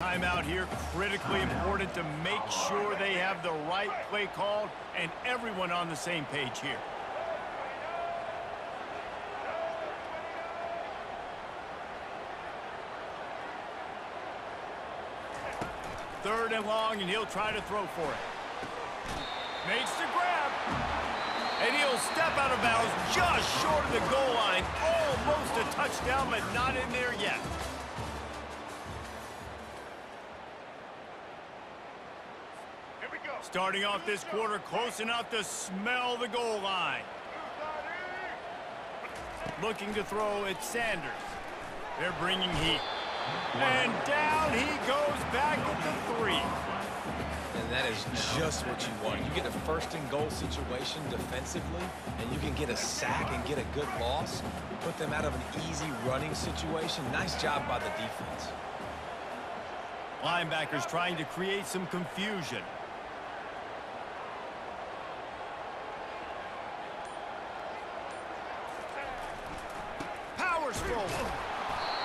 Timeout here, critically important to make sure they have the right play called and everyone on the same page here. Third and long, and he'll try to throw for it. Makes the grab. And he'll step out of bounds just short of the goal line. Almost a touchdown, but not in there yet. Starting off this quarter close enough to smell the goal line. Looking to throw at Sanders. They're bringing heat. And down he goes back at the 3. And that is just what you want. You get a first and goal situation defensively, and you can get a sack and get a good loss. Put them out of an easy running situation. Nice job by the defense. Linebackers trying to create some confusion.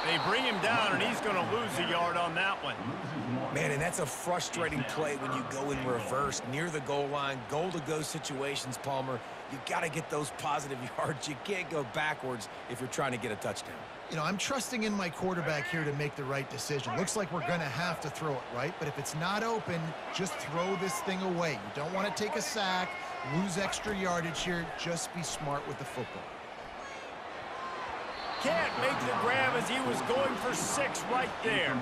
They bring him down, and he's going to lose a yard on that one. Man, and that's a frustrating play when you go in reverse near the goal line, goal-to-go situations, Palmer. You got to get those positive yards. You can't go backwards if you're trying to get a touchdown. You know, I'm trusting in my quarterback here to make the right decision. Looks like we're going to have to throw it, right? But if it's not open, just throw this thing away. You don't want to take a sack, lose extra yardage here. Just be smart with the football. Can't make the grab as he was going for 6 right there.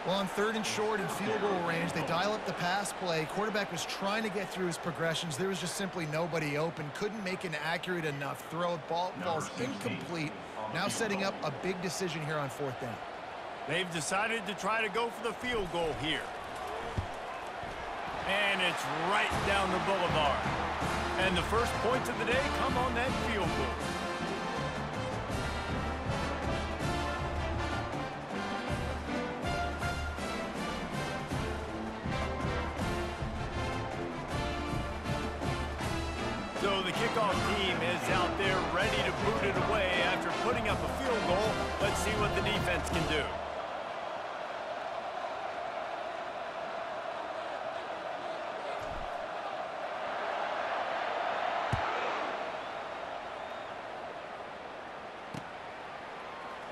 Well, on 3rd and short and field goal range, they dial up the pass play. Quarterback was trying to get through his progressions. There was just simply nobody open. Couldn't make an accurate enough throw. Ball falls incomplete. Now setting up a big decision here on 4th down. They've decided to try to go for the field goal here. And it's right down the boulevard. And the first points of the day come on that field goal. So the kickoff team is out there ready to boot it away after putting up a field goal. Let's see what the defense can do.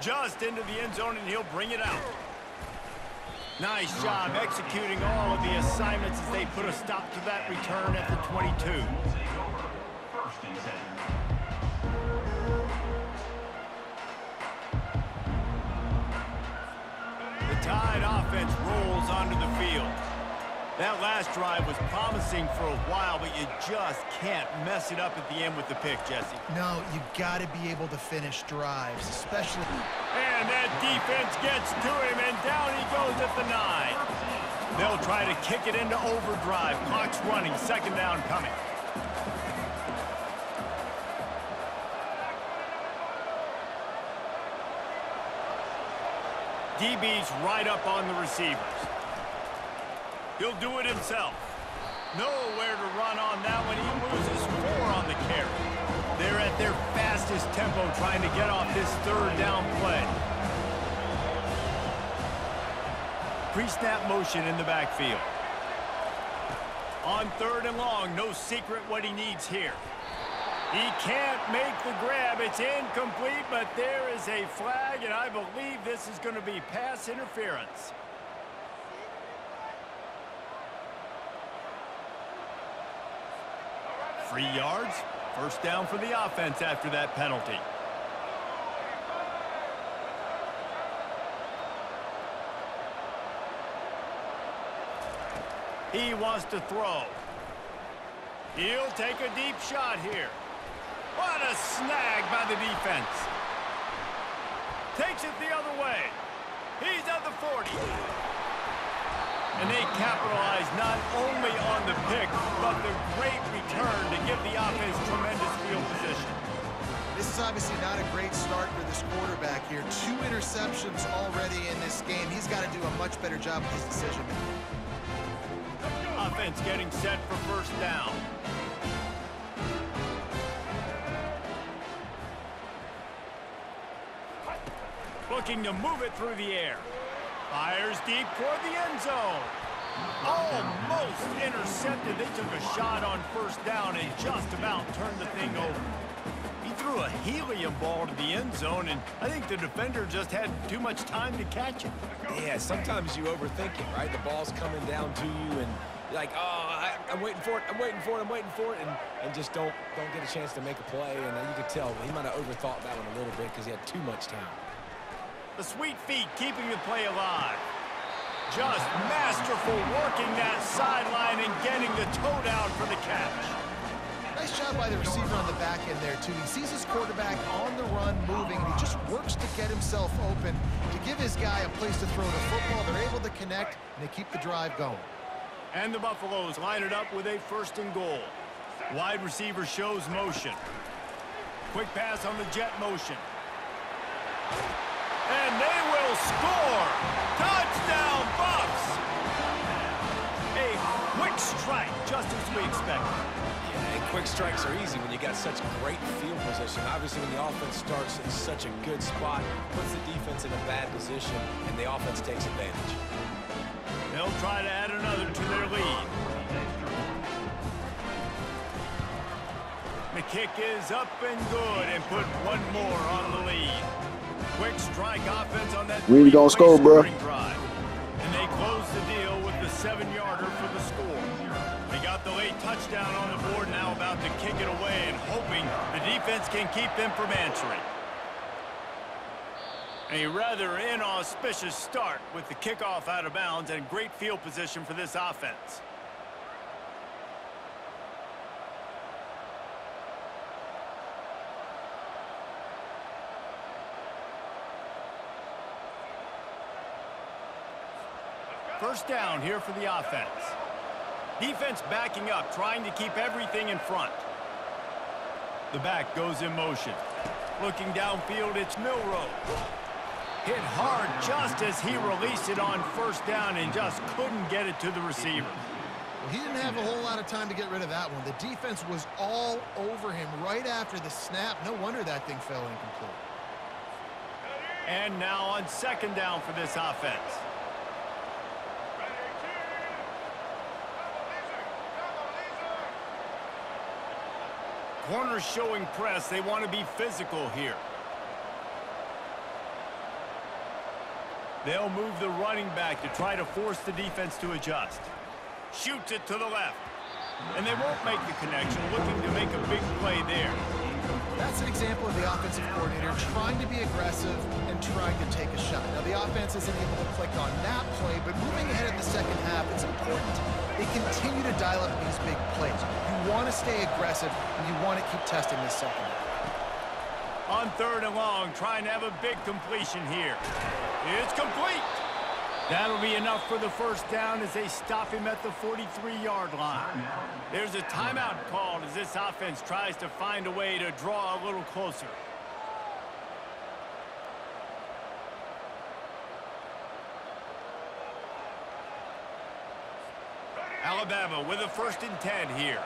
Just into the end zone, and he'll bring it out. Nice job executing all of the assignments as they put a stop to that return at the 22. The Tide offense rolls onto the field. That last drive was promising for a while, but you just can't mess it up at the end with the pick, Jesse. No, you got to be able to finish drives, especially. And that defense gets to him, and down he goes at the 9. They'll try to kick it into overdrive. Clock's running, 2nd down coming. DB's right up on the receivers. He'll do it himself. Nowhere to run on that one. He loses 4 on the carry. They're at their fastest tempo trying to get off this 3rd down play. Pre-snap motion in the backfield. On 3rd and long, no secret what he needs here. He can't make the grab. It's incomplete, but there is a flag, and I believe this is going to be pass interference. Free yards. 1st down for the offense after that penalty. He wants to throw. He'll take a deep shot here. What a snag by the defense. Takes it the other way. He's at the 40. And they capitalize not only on the pick, but the great return to give the offense tremendous field position. This is obviously not a great start for this quarterback here. 2 interceptions already in this game. He's got to do a much better job with his decision-making. Offense getting set for 1st down. Looking to move it through the air. Fires deep toward the end zone. Almost intercepted. They took a shot on first down and just about turned the thing over. He threw a helium ball to the end zone, and I think the defender just had too much time to catch it. Yeah, sometimes you overthink it, right? The ball's coming down to you, and you're like, oh, I'm waiting for it, I'm waiting for it, I'm waiting for it, and just don't get a chance to make a play. And you could tell he might have overthought that one a little bit because he had too much time. The sweet feet keeping the play alive. Just masterful working that sideline and getting the toe down for the catch. Nice job by the receiver on the back end there, too. He sees his quarterback on the run moving, and he just works to get himself open to give his guy a place to throw the football. They're able to connect, and they keep the drive going. And the Buffaloes line it up with a 1st and goal. Wide receiver shows motion. Quick pass on the jet motion. And they will score! Touchdown, Buffs! A quick strike, just as we expected. Yeah, and quick strikes are easy when you got such great field position. Obviously, when the offense starts in such a good spot, puts the defense in a bad position, and the offense takes advantage. They'll try to add another to their lead. The kick is up and good and put one more on the lead. Quick strike offense on that We gonna score, bro. Drive. And they close the deal with the 7-yarder for the score. They got the late touchdown on the board, now about to kick it away and hoping the defense can keep them from answering. A rather inauspicious start with the kickoff out of bounds and great field position for this offense. First down here for the offense. Defense backing up, trying to keep everything in front. The back goes in motion. Looking downfield, it's Milroe. Hit hard just as he released it on first down and just couldn't get it to the receiver. Well, he didn't have a whole lot of time to get rid of that one. The defense was all over him right after the snap. No wonder that thing fell incomplete. And now on 2nd down for this offense. Corners showing press. They want to be physical here. They'll move the running back to try to force the defense to adjust. Shoots it to the left. And they won't make the connection, looking to make a big play there. That's an example of the offensive coordinator trying to be aggressive and trying to take a shot. Now, the offense isn't able to click on that play, but moving ahead in the 2nd half, it's important they continue to dial up these big plays. You want to stay aggressive, and you want to keep testing this 2nd half. On 3rd and long, trying to have a big completion here. It's complete. That'll be enough for the first down as they stop him at the 43-yard line. There's a timeout called as this offense tries to find a way to draw a little closer. Alabama with a 1st and 10 here.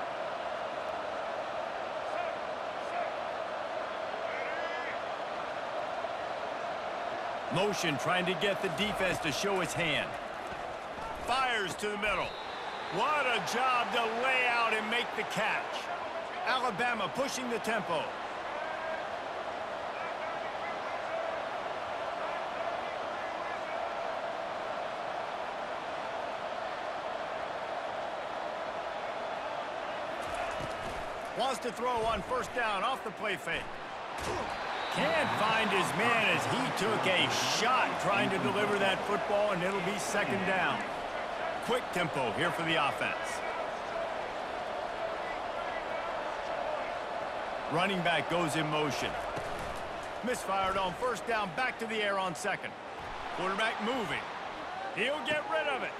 Motion trying to get the defense to show its hand. Fires to the middle. What a job to lay out and make the catch. Alabama pushing the tempo. Wants to throw on first down off the play fake. Can't find his man as he took a shot trying to deliver that football, and it'll be 2nd down. Quick tempo here for the offense. Running back goes in motion. Misfired on first down, back to the air on 2nd. Quarterback moving. He'll get rid of it.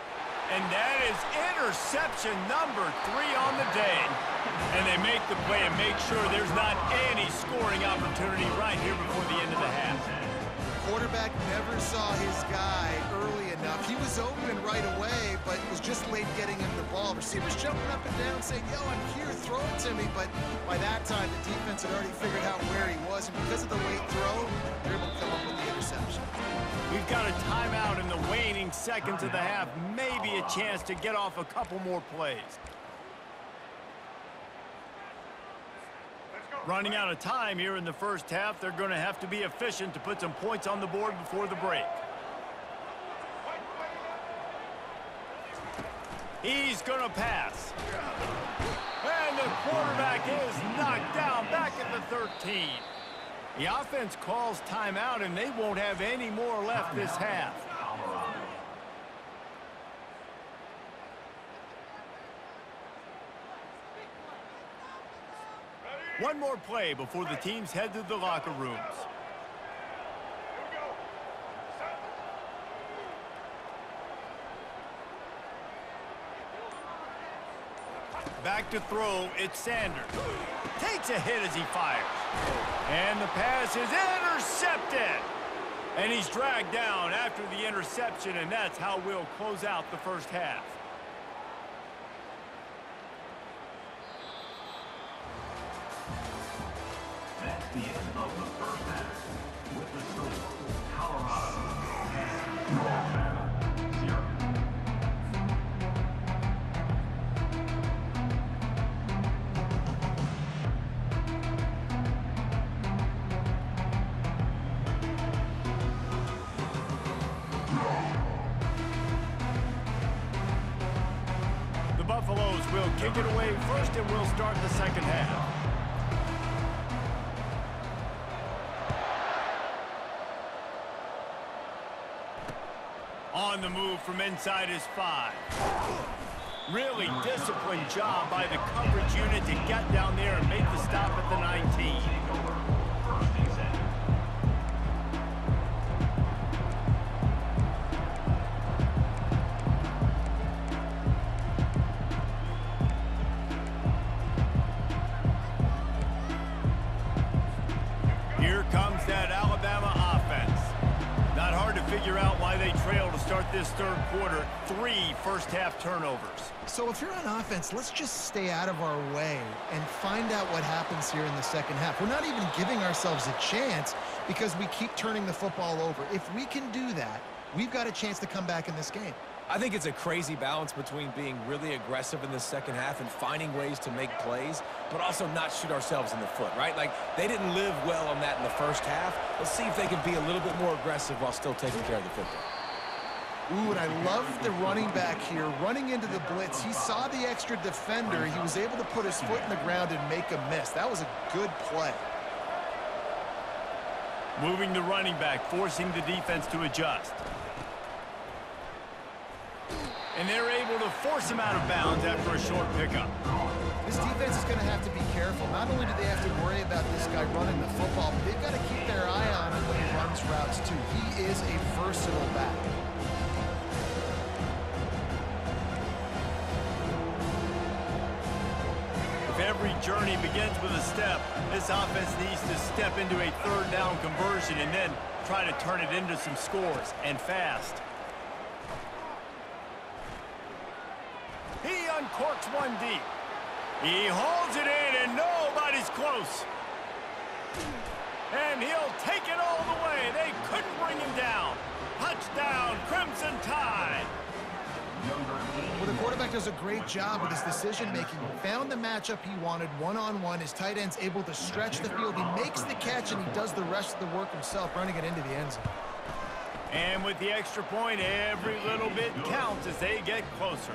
And that is interception number 3 on the day. And they make the play and make sure there's not any scoring opportunity right here before the end of the half. Quarterback never saw his guy early enough. He was open right away, but was just late getting him the ball. Receivers jumping up and down saying, yo, I'm here, throw it to me. But by that time, the defense had already figured out where he was, and because of the late throw, they're able to come up with the interception. We've got a timeout in the waning seconds of the half. Maybe a chance to get off a couple more plays. Running out of time here in the first half. They're going to have to be efficient to put some points on the board before the break. He's going to pass. And the quarterback is knocked down back at the 13. The offense calls timeout, and they won't have any more left this half. One more play before the teams head to the locker rooms. Back to throw, it's Sanders. Takes a hit as he fires. And the pass is intercepted. And he's dragged down after the interception, and that's how we'll close out the first half. That's the end of the first half. With the score, Colorado and Alabama 0. The Buffaloes will kick it away first, and we'll start the second half. On the move from inside his 5. Really disciplined job by the coverage unit to get down there and make the stop at the 19. Here comes that Alabama offense. Not hard to figure out why they trail to start this third quarter. 3 first-half turnovers. So if you're on offense, let's just stay out of our way and find out what happens here in the second half. We're not even giving ourselves a chance because we keep turning the football over. If we can do that, we've got a chance to come back in this game. I think it's a crazy balance between being really aggressive in the second half and finding ways to make plays, but also not shoot ourselves in the foot, right? Like, they didn't live well on that in the first half. Let's see if they can be a little bit more aggressive while still taking care of the football. Ooh, and I love the running back here running into the blitz. He saw the extra defender. He was able to put his foot in the ground and make a miss. That was a good play. Moving the running back, forcing the defense to adjust. And they're able to force him out of bounds after a short pickup. This defense is going to have to be careful. Not only do they have to worry about this guy running the football, but they've got to keep their eye on him when he runs routes too. He is a versatile back. If every journey begins with a step, this offense needs to step into a third down conversion and then try to turn it into some scores, and fast. He uncorks one deep. He holds it in, and nobody's close. And he'll take it all the way. They couldn't bring him down. Touchdown, Crimson Tide. Well, the quarterback does a great job with his decision-making. Found the matchup he wanted one-on-one. His tight end's able to stretch the field. He makes the catch, and he does the rest of the work himself, running it into the end zone. And with the extra point, every little bit counts as they get closer.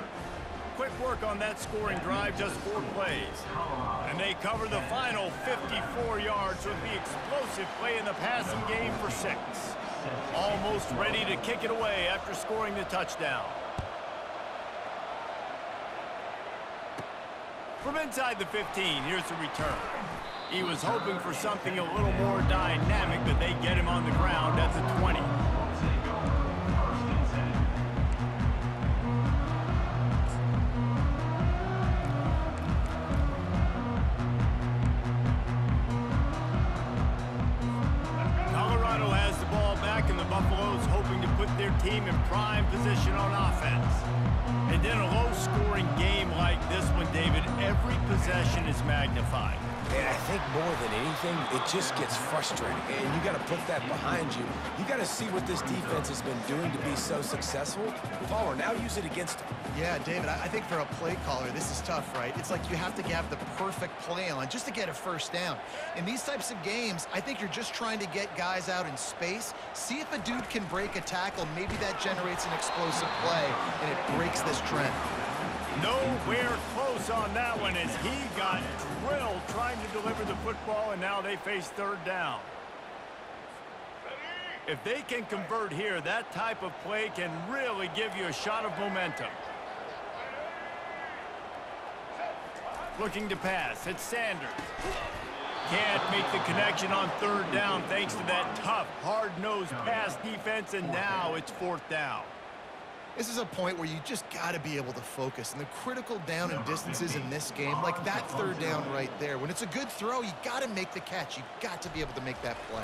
Quick work on that scoring drive, just 4 plays. And they cover the final 54 yards with the explosive play in the passing game for 6. Almost ready to kick it away after scoring the touchdown. From inside the 15, here's the return. He was hoping for something a little more dynamic, but they get him on the ground at the 20. Colorado has the ball back, and the Buffaloes hoping to put their team in prime position on offense. And in a low-scoring game like this one, David, every possession is magnified. And I think more than anything, it just gets frustrating. And you got to put that behind you. You got to see what this defense has been doing to be so successful. Palmer, now use it against them. Yeah, David, I think for a play caller, this is tough, right? It's like you have to have the perfect play on just to get a first down. In these types of games, I think you're just trying to get guys out in space, see if a dude can break a tackle. Maybe that generates an explosive play, and it breaks this trend. Nowhere close on that one as he got drilled trying to deliver the football, and now they face third down. If they can convert here, that type of play can really give you a shot of momentum. Looking to pass, it's Sanders. Can't make the connection on third down thanks to that tough, hard-nosed pass defense, and now it's fourth down. This is a point where you just got to be able to focus. And the critical down and distances in this game, like that third down right there, when it's a good throw, you got to make the catch. You got to be able to make that play.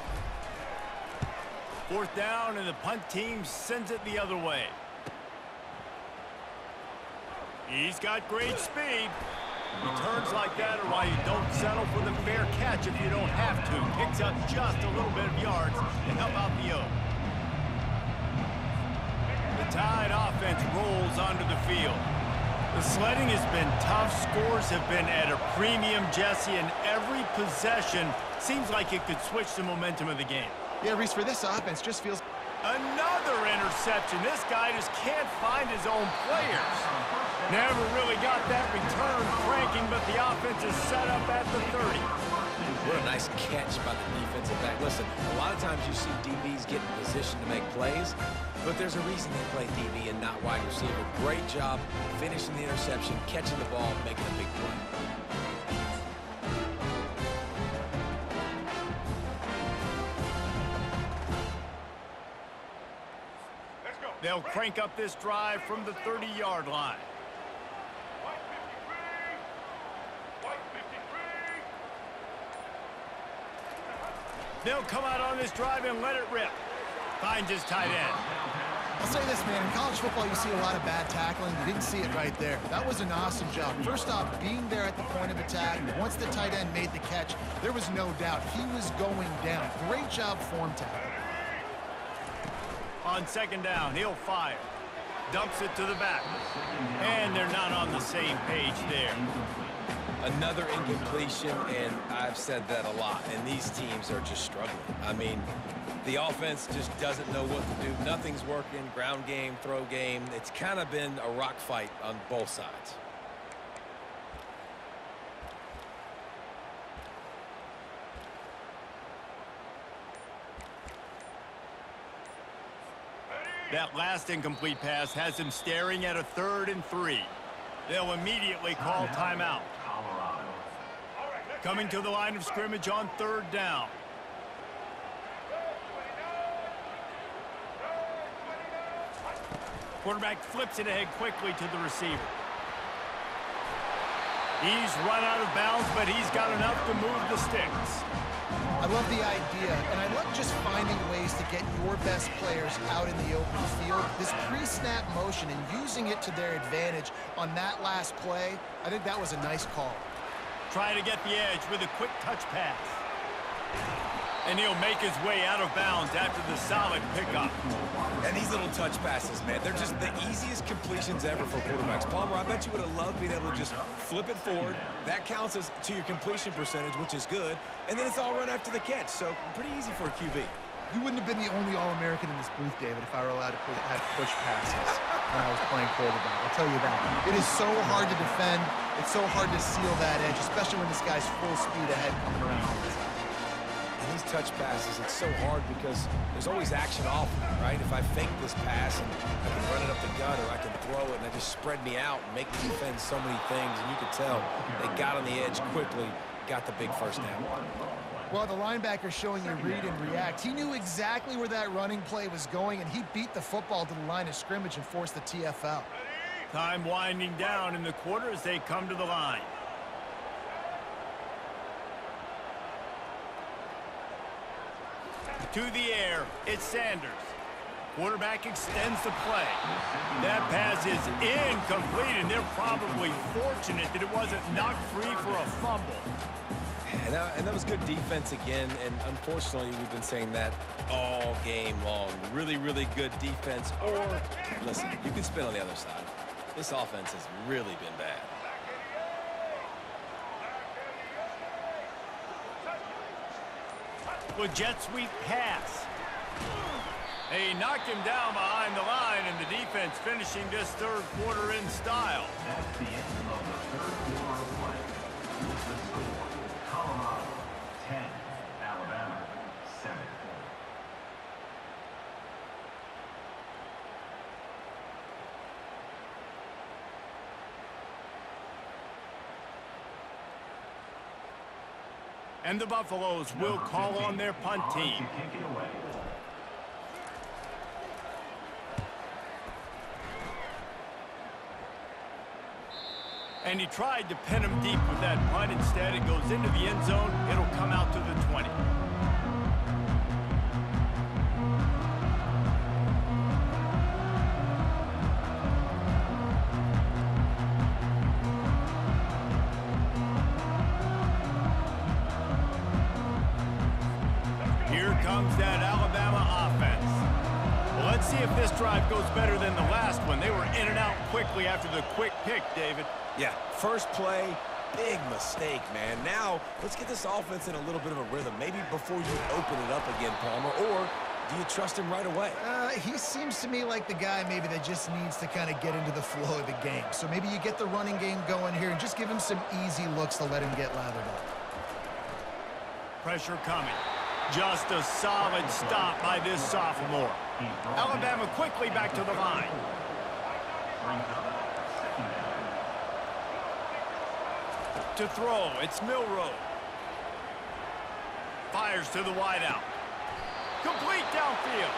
Fourth down, and the punt team sends it the other way. He's got great speed. Returns like that are why you don't settle for the fair catch if you don't have to. Picks up just a little bit of yards to help out the O. The Tide offense rolls onto the field. The sledding has been tough. Scores have been at a premium, Jesse, and every possession seems like it could switch the momentum of the game. Yeah, Reese, for this offense, just feels... Another interception. This guy just can't find his own players. Never really got that return cranking, but the offense is set up at the 30. What a nice catch by the defensive back. Listen, a lot of times you see DBs get in position to make plays, but there's a reason they play DB and not wide receiver. Great job finishing the interception, catching the ball, making a big play. They'll crank up this drive from the 30-yard line. They'll come out on this drive and let it rip. Finds his tight end. I'll say this, man. In college football, you see a lot of bad tackling. You didn't see it right there. That was an awesome job. First off, being there at the point of attack. Once the tight end made the catch, there was no doubt he was going down. Great job form tackle. On second down, he'll fire. Dumps it to the back. And they're not on the same page there. Another incompletion, and I've said that a lot, and these teams are just struggling. I mean, the offense just doesn't know what to do. Nothing's working, ground game, throw game. It's kind of been a rock fight on both sides. That last incomplete pass has him staring at a 3rd and 3. They'll immediately call timeout. Coming to the line of scrimmage on 3rd down. Quarterback flips it ahead quickly to the receiver. He's run out of bounds, but he's got enough to move the sticks. I love the idea, and I love just finding ways to get your best players out in the open field. This pre-snap motion and using it to their advantage on that last play, I think that was a nice call. Trying to get the edge with a quick touch pass. And he'll make his way out of bounds after the solid pickup. And these little touch passes, man, they're just the easiest completions ever for quarterbacks. Palmer, I bet you would have loved being able to just flip it forward. That counts as to your completion percentage, which is good. And then it's all run after the catch, so pretty easy for a QB. You wouldn't have been the only All-American in this booth, David, if I were allowed to have push passes when I was playing quarterback. I'll tell you that. It is so hard to defend. It's so hard to seal that edge, especially when this guy's full speed ahead coming around. And these touch passes, it's so hard because there's always action off, right? If I fake this pass and I can run it up the gut or I can throw it and they just spread me out and make me defend so many things. And you could tell they got on the edge quickly, got the big first down. Well, the linebacker showing you read and react. He knew exactly where that running play was going, and he beat the football to the line of scrimmage and forced the TFL. Time winding down in the quarter as they come to the line. To the air, it's Sanders. Quarterback extends the play. That pass is incomplete, and they're probably fortunate that it wasn't knocked free for a fumble. And that was good defense again, and unfortunately, we've been saying that all game long. Really, really good defense, or, listen, you can spin on the other side. This offense has really been bad. With jet sweep pass. They knock him down behind the line, and the defense finishing this third quarter in style. That's the end of the third quarter of play. With the score, Colorado 10, Alabama 7. And the Buffaloes will call on their punt team. To kick it away. And he tried to pin him deep with that punt. Instead, it goes into the end zone. It'll come out to the 20. Here comes that Alabama offense. Well, let's see if this drive goes better than the last one. They were in and out quickly after the quick pick, David. Yeah, first play, big mistake, man. Now, let's get this offense in a little bit of a rhythm. Maybe before you open it up again, Palmer, or do you trust him right away? He seems to me like the guy maybe that just needs to kind of get into the flow of the game. So maybe you get the running game going here and just give him some easy looks to let him get lathered up. Pressure coming. Just a solid stop by this sophomore. Alabama quickly back to the line. To throw, it's Milroe. Fires to the wideout. Complete downfield.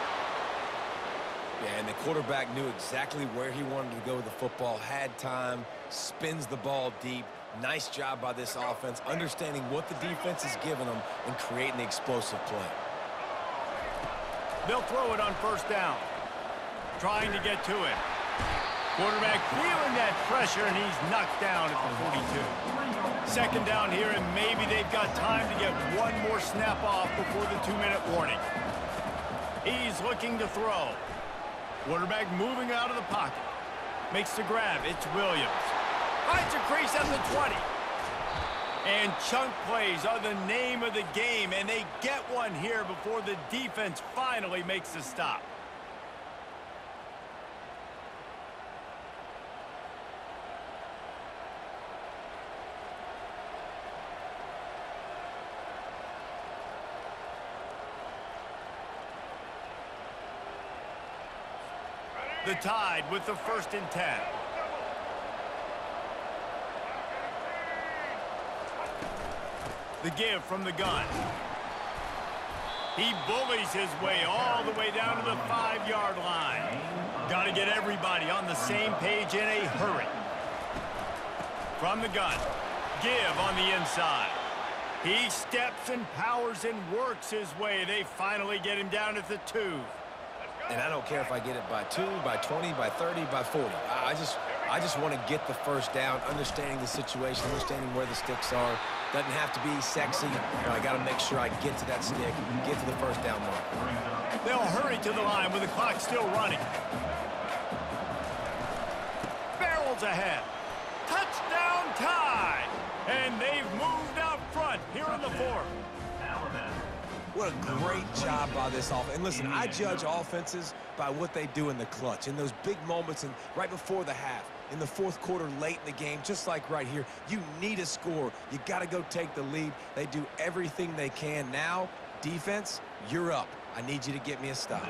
Yeah, and the quarterback knew exactly where he wanted to go with the football, had time, spins the ball deep. Nice job by this offense, understanding what the defense is giving them and creating the explosive play. They'll throw it on first down. Trying to get to it. Quarterback feeling that pressure, and he's knocked down at the 42. Second down here, and maybe they've got time to get one more snap off before the 2-minute warning. He's looking to throw. Quarterback moving out of the pocket. Makes the grab. It's Williams. Finds a crease at the 20. And chunk plays are the name of the game, and they get one here before the defense finally makes the stop. The Tide with the 1st and 10. The give from the gun. He bullies his way all the way down to the 5-yard line. Got to get everybody on the same page in a hurry. From the gun. Give on the inside. He steps and powers and works his way. They finally get him down at the 2. And I don't care if I get it by 2, by 20, by 30, by 40. I just want to get the first down, understanding the situation, understanding where the sticks are. Doesn't have to be sexy, but I got to make sure I get to that stick, get to the first down mark. They'll hurry to the line with the clock still running. Barrels ahead. Touchdown Tide! And they've moved out front here in the 4th. What a great job by this offense. And listen, I judge offenses by what they do in the clutch, in those big moments and right before the half, in the 4th quarter, late in the game, just like right here. You need a score. You got to go take the lead. They do everything they can. Now, defense, you're up. I need you to get me a stop.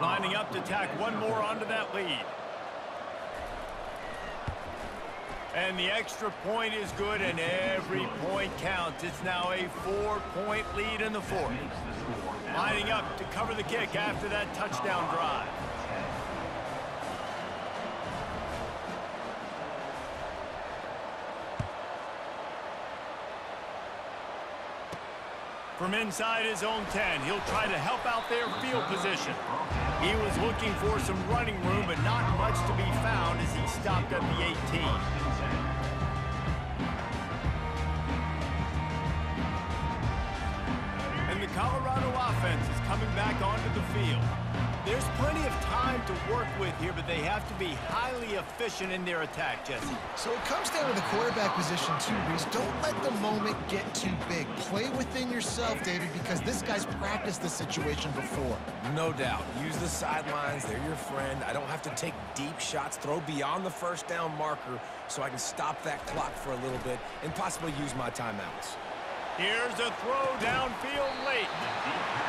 Lining up to tack one more onto that lead. And the extra point is good, and every point counts. It's now a 4-point lead in the 4th. Lining up to cover the kick after that touchdown drive. From inside his own 10, he'll try to help out their field position. He was looking for some running room, but not much to be found as he stopped at the 18. And the Colorado offense is coming back onto the field. There's plenty of time to work with here, but they have to be highly efficient in their attack, Jesse. So it comes down to the quarterback position too, Reese. Don't let the moment get too big. Play within yourself, David, because this guy's practiced this situation before. No doubt. Use the sidelines. They're your friend. I don't have to take deep shots, throw beyond the first down marker so I can stop that clock for a little bit and possibly use my timeouts. Here's a throw downfield late.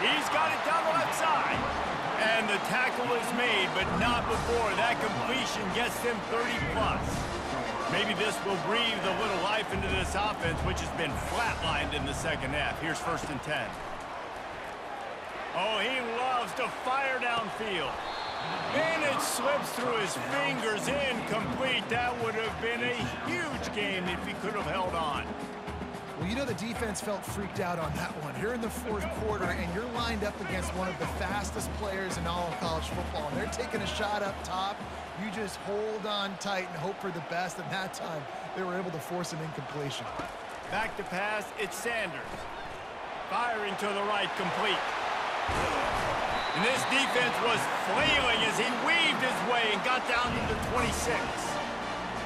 He's got it down the left side. And the tackle is made, but not before that completion gets them 30+. Maybe this will breathe a little life into this offense, which has been flatlined in the second half. Here's 1st and 10. Oh, he loves to fire downfield. And it slips through his fingers, incomplete. That would have been a huge game if he could have held on. Well, you know the defense felt freaked out on that one. You're in the 4th quarter, and you're lined up against one of the fastest players in all of college football. And they're taking a shot up top. You just hold on tight and hope for the best. And that time, they were able to force an incompletion. Back to pass, it's Sanders. Firing to the right, complete. And this defense was flailing as he weaved his way and got down to the 26.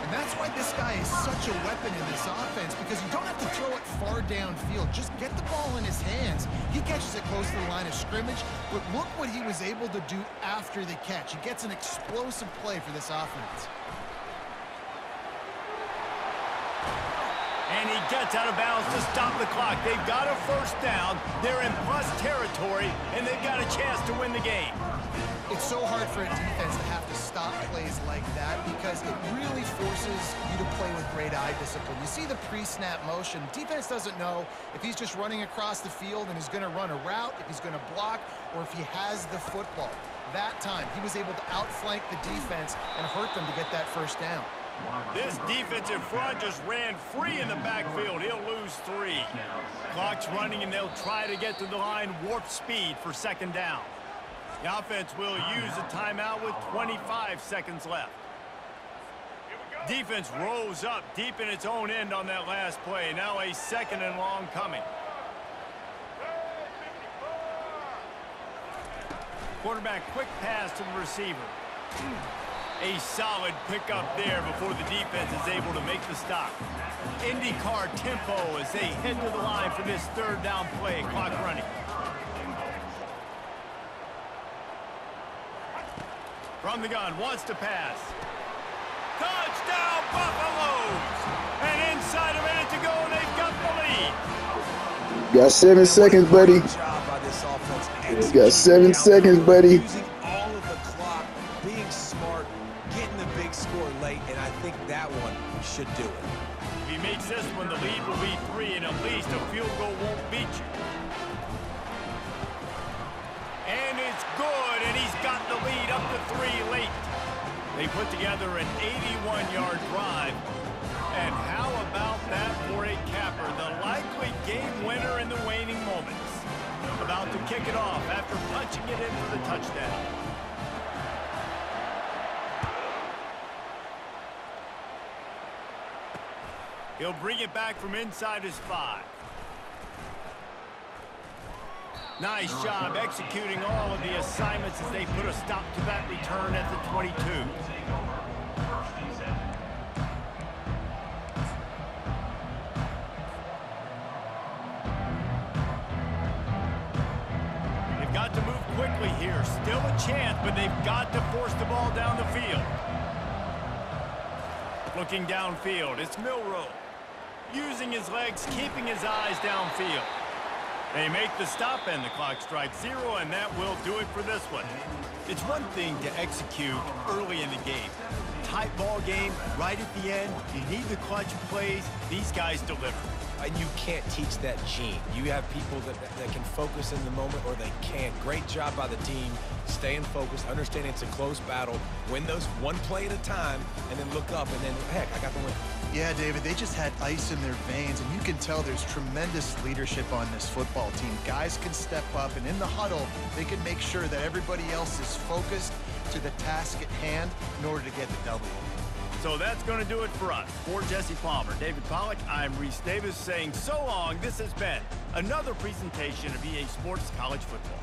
And that's why this guy is such a weapon in this offense, because you don't have to throw it far downfield. Just get the ball in his hands. He catches it close to the line of scrimmage, but look what he was able to do after the catch. He gets an explosive play for this offense. And he gets out of bounds to stop the clock. They've got a 1st down. They're in plus territory, and they've got a chance to win the game. It's so hard for a defense to have to stop plays like that because it really forces you to play with great eye discipline. You see the pre-snap motion. Defense doesn't know if he's just running across the field and he's going to run a route, if he's going to block, or if he has the football. That time, he was able to outflank the defense and hurt them to get that 1st down. This defensive front just ran free in the backfield. He'll lose 3. Clock's running, and they'll try to get to the line warp speed for 2nd down. The offense will use a timeout with 25 seconds left. Defense rose up deep in its own end on that last play. Now a 2nd and long coming. Quarterback quick pass to the receiver. A solid pickup there before the defense is able to make the stop. IndyCar tempo as they head to the line for this 3rd down play. Clock running. From the gun, wants to pass. Touchdown, Buffaloes! And inside a minute to go, and they've got the lead. Got 7 seconds, buddy. Got 7 seconds, buddy. Using all of the clock, being smart, getting the big score late, and I think that one should do it. If he makes this one, the lead will be 3, and at least a field goal won't beat you. And it's good, and he's got the lead up to 3 late. They put together an 81-yard drive. And how about that for a capper? The likely game winner in the waning moments. About to kick it off after punching it in for the touchdown. He'll bring it back from inside his 5. Nice job executing all of the assignments as they put a stop to that return at the 22. They've got to move quickly here. Still a chance, but they've got to force the ball down the field. Looking downfield, it's Milroe. Using his legs, keeping his eyes downfield. They make the stop, and the clock strikes 0, and that will do it for this one. It's one thing to execute early in the game. Tight ball game, right at the end, you need the clutch plays. These guys deliver. and you can't teach that gene. You have people that can focus in the moment or they can't. Great job by the team, staying focused, understanding it's a close battle, win those one play at a time, and then look up, and then, heck, I got the win. Yeah, David, they just had ice in their veins, and you can tell there's tremendous leadership on this football team. Guys can step up, and in the huddle, they can make sure that everybody else is focused to the task at hand in order to get the W. So that's going to do it for us. For Jesse Palmer, David Pollack, I'm Reese Davis saying so long. This has been another presentation of EA Sports College Football.